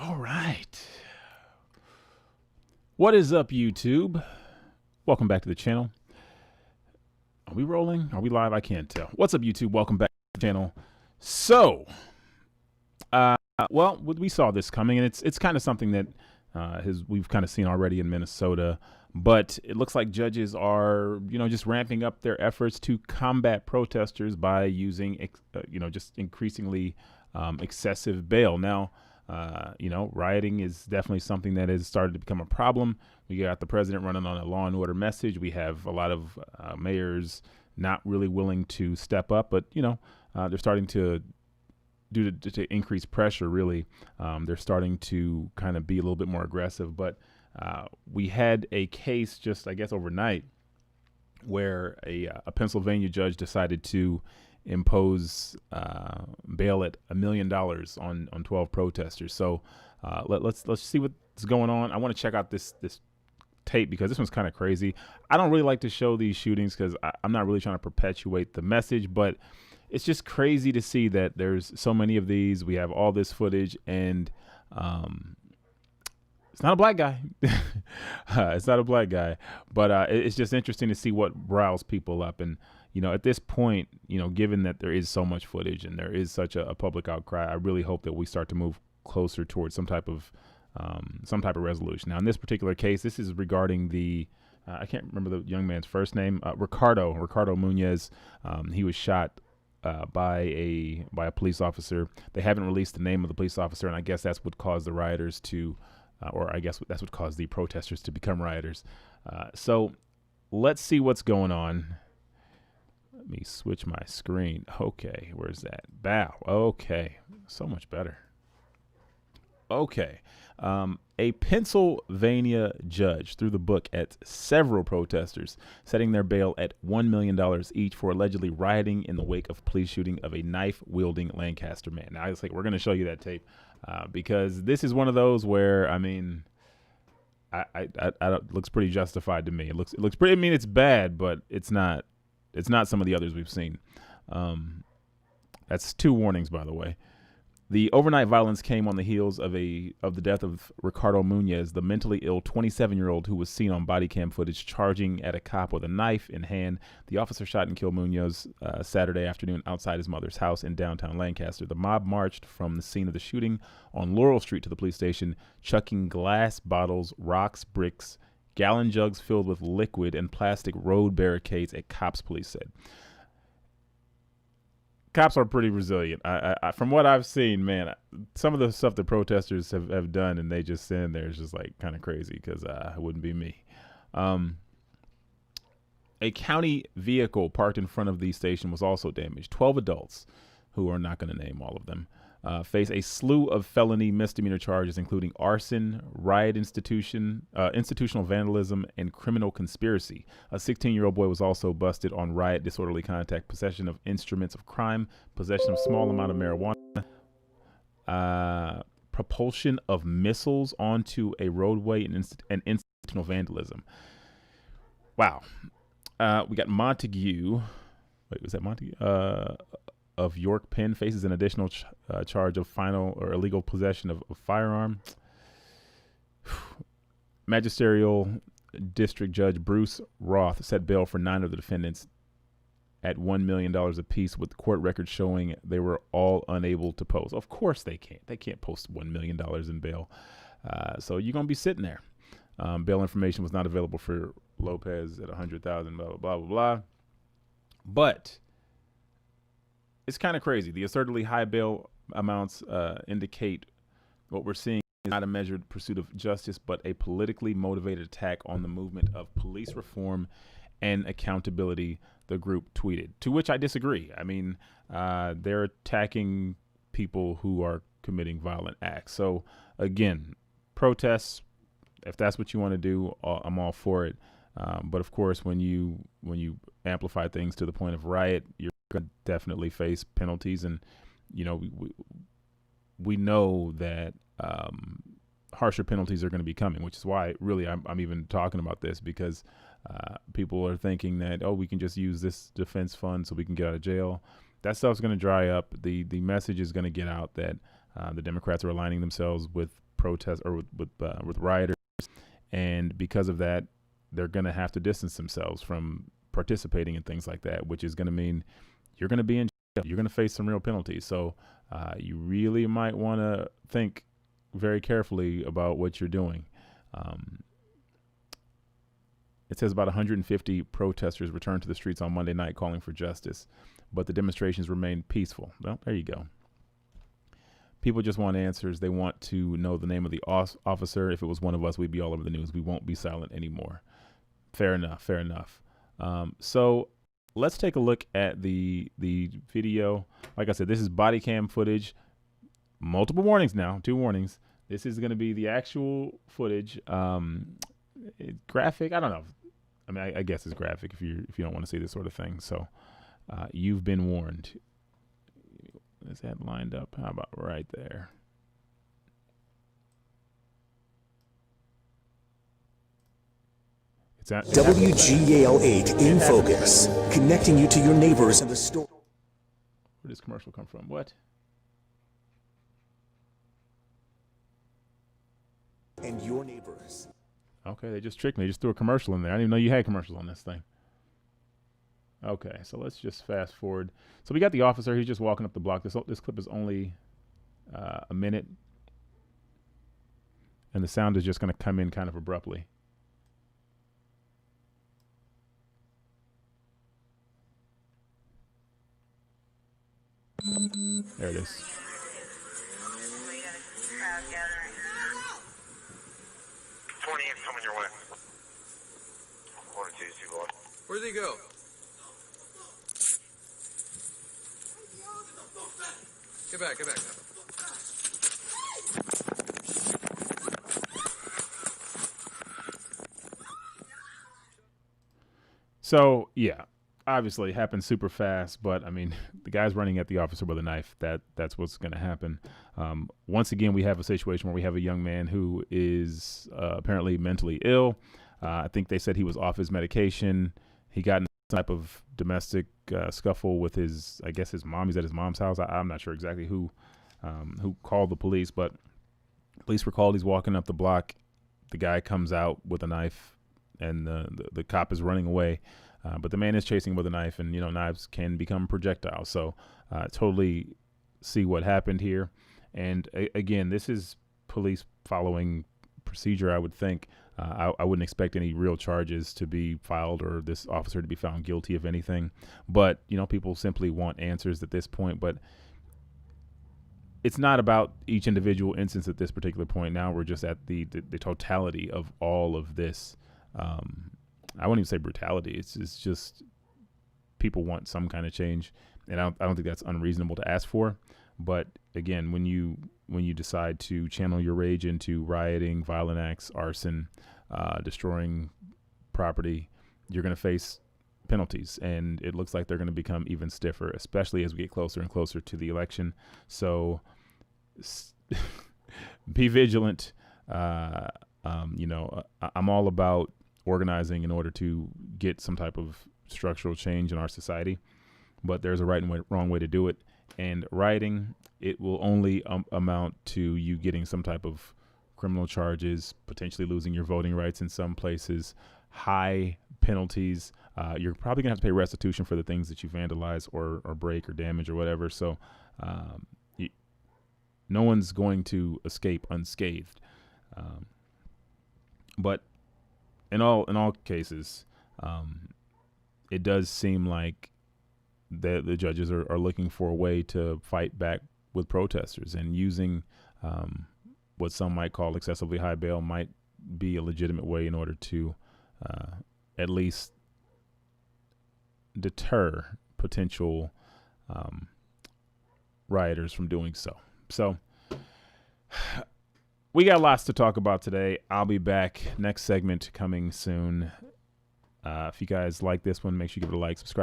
All right. What is up, YouTube? Welcome back to the channel. Are we rolling? Are we live? I can't tell. What's up, YouTube? Welcome back to the channel. So, well, we saw this coming, and it's kind of something that we've kind of seen already in Minnesota. But it looks like judges are, just ramping up their efforts to combat protesters by using, just increasingly excessive bail. Now, rioting is definitely something that has started to become a problem. We got the president running on a law and order message. We have a lot of mayors not really willing to step up, but they're starting to to increase pressure. Really, they're starting to kind of be a little bit more aggressive. But we had a case just, I guess, overnight where a Pennsylvania judge decided to impose bail at $1 million on 12 protesters. So let's see what's going on. I want to check out this tape because this one's kind of crazy. I don't really like to show these shootings because I'm not really trying to perpetuate the message, but it's just crazy to see that there's so many of these. We have all this footage, and it's not a black guy. It's not a black guy, but it's just interesting to see what riles people up. And at this point, given that there is so much footage and there is such a public outcry, I really hope that we start to move closer towards some type of resolution. Now, in this particular case, this is regarding the I can't remember the young man's first name, Ricardo Munoz. He was shot by a police officer. They haven't released the name of the police officer, and I guess that's what caused the rioters to, or I guess that's what caused the protesters to become rioters. So let's see what's going on. Let me switch my screen. Okay, where's that? Bow. Okay, so much better. Okay. A Pennsylvania judge threw the book at several protesters, setting their bail at $1 million each for allegedly rioting in the wake of police shooting of a knife-wielding Lancaster man. Now, it's like we're going to show you that tape because this is one of those where, it looks pretty justified to me. It looks pretty. I mean, it's bad, but it's not some of the others we've seen. That's 2 warnings, by the way. The overnight violence came on the heels of the death of Ricardo Munoz, the mentally ill 27-year-old who was seen on Bodycam footage charging at a cop with a knife in hand. The officer shot and killed Munoz Saturday afternoon outside his mother's house in downtown Lancaster. The mob marched from the scene of the shooting on Laurel Street to the police station, chucking glass bottles, rocks, bricks, gallon jugs filled with liquid, and plastic road barricades at cops, police said. Cops are pretty resilient. I from what I've seen, man, some of the stuff the protesters have done and they just stand there is just like kind of crazy because it wouldn't be me. A county vehicle parked in front of the station was also damaged. 12 adults, who are not going to name all of them, face a slew of felony misdemeanor charges, including arson, institutional vandalism, and criminal conspiracy. A 16-year-old boy was also busted on riot, disorderly conduct, possession of instruments of crime, possession of small amount of marijuana, propulsion of missiles onto a roadway, and institutional vandalism. Wow. We got Montague. Wait, was that Montague? Of York Penn faces an additional charge of final or illegal possession of a firearm. Magisterial District Judge Bruce Roth set bail for 9 of the defendants at $1 million apiece, with court records showing they were all unable to post. Of course they can't. They can't post $1 million in bail. So you're going to be sitting there. Bail information was not available for Lopez at $100,000, blah, blah, blah, blah, blah. But it's kind of crazy. The absurdly high bail amounts indicate what we're seeing is not a measured pursuit of justice, but a politically motivated attack on the movement of police reform and accountability, the group tweeted, to which I disagree. I mean, they're attacking people who are committing violent acts. So again, protests, if that's what you want to do, I'm all for it. But of course, when you amplify things to the point of riot, you're going to definitely face penalties. And we know that harsher penalties are going to be coming, which is why really I'm even talking about this, because people are thinking that, we can just use this defense fund so we can get out of jail. That stuff's going to dry up. The message is going to get out that the Democrats are aligning themselves with protest or with rioters, and because of that, they're going to have to distance themselves from participating in things like that, which is going to mean you're going to be in jail. You're going to face some real penalties. So you really might want to think very carefully about what you're doing. It says about 150 protesters returned to the streets on Monday night calling for justice, but the demonstrations remained peaceful. Well, there you go. People just want answers. They want to know the name of the officer. If it was one of us, we'd be all over the news. We won't be silent anymore. Fair enough. Fair enough. So let's take a look at the video. Like I said, this is body cam footage. Multiple warnings now. 2 warnings. This is going to be the actual footage. Graphic. I don't know. I mean, I guess it's graphic if you don't want to see this sort of thing. So you've been warned. Is that lined up? How about right there? It's at WGAL8 in focus, connecting you to your neighbors in the store. Where does commercial come from? What? And your neighbors. Okay, they just tricked me. They just threw a commercial in there. I didn't even know you had commercials on this thing. Okay, so let's just fast forward. So we got the officer. He's just walking up the block. This clip is only a minute. And the sound is just going to come in kind of abruptly. There it is. Coming your way. Order 221. Where'd they go? Get back, get back. So, yeah, obviously it happened super fast, but I mean, the guy's running at the officer with a knife. That's what's going to happen. Once again, we have a situation where we have a young man who is apparently mentally ill. I think they said he was off his medication. He got in some type of domestic scuffle with his mom. He's at his mom's house. I'm not sure exactly who called the police, but police were called. He's walking up the block. The guy comes out with a knife, and the cop is running away. But the man is chasing with a knife, and, knives can become projectiles. So totally see what happened here. And again, this is police following procedure, I would think. I wouldn't expect any real charges to be filed or this officer to be found guilty of anything. But, people simply want answers at this point. But it's not about each individual instance at this particular point. Now we're just at the totality of all of this. I wouldn't even say brutality. It's just people want some kind of change, and I don't think that's unreasonable to ask for. But again, when you decide to channel your rage into rioting, violent acts, arson, destroying property, you're going to face penalties, and it looks like they're going to become even stiffer, especially as we get closer and closer to the election. So be vigilant. I'm all about organizing in order to get some type of structural change in our society, but there's a right and wrong way to do it. And rioting, it will only amount to you getting some type of criminal charges, potentially losing your voting rights in some places, high penalties. You're probably gonna have to pay restitution for the things that you vandalize or break or damage or whatever. So no one's going to escape unscathed. But in all cases, it does seem like the judges are looking for a way to fight back with protesters, and using what some might call excessively high bail might be a legitimate way in order to at least deter potential rioters from doing so. So we got lots to talk about today. I'll be back. Next segment coming soon. If you guys like this one, make sure you give it a like, subscribe.